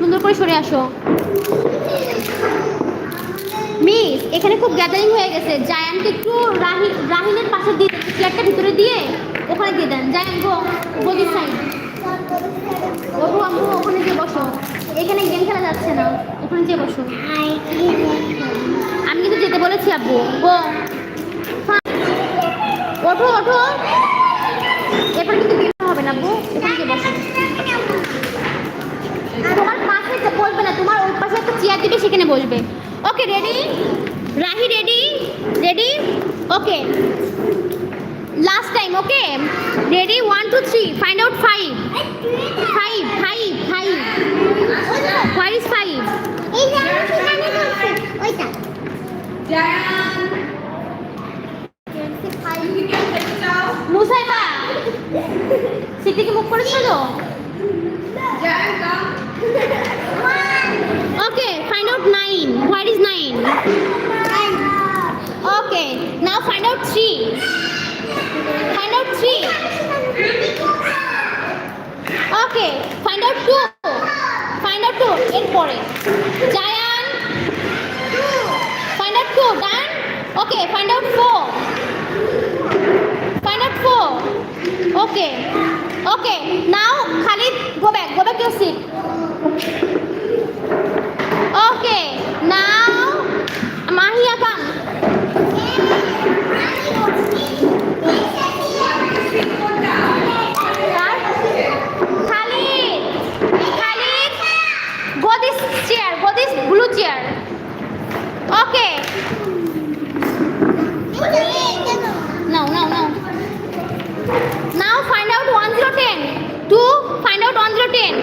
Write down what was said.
সুন্দর করে সরে আসো। মিস, এখানে খুব গ্যাদারিং হয়ে গেছে। জায়ানকে একটু রাহিনের পাশে দিয়ে চেয়ারটা ভিতরে দিয়ে ওখানে দিয়ে দেন। জায়ান গো, বদির সাইড। ওঠো আম্মু, ওখানে গিয়ে বসো। এখানে গেম খেলা যাচ্ছে না, ওখানে গিয়ে বসো। আমি কিন্তু যেতে বলেছি আব্বু। গো, ওঠো ওঠো। এরপর কিন্তু গেম হবে না আব্বু, ওখানে গিয়ে বসো। তোমার পাশে বসবে না, তোমার ওই পাশে একটা চেয়ার দিবে, সেখানে বসবে। Okay, ready? Rahi ready? Ready? Okay, last time. Okay, ready? 1 2 3, find out 5। 5 5 5। Where is 5? এই যে আমি সেখানে বলছি ওইটা মুসাইবা সিট থেকে মুভ করেছিল। Okay, find out 9। Where is 9? Okay, now find out 3। Find out 3। Okay, find out 2। Find out 2 এরপরে Zayan. Find out 2 done. Okay, find out 4। Find out 4। Okay okay, now Khalid, go back your seat. Okay, now Mahiya come. Khalid, go this chair, go this blue chair. Okay. No. Now find out 1010. 2, find out 1010.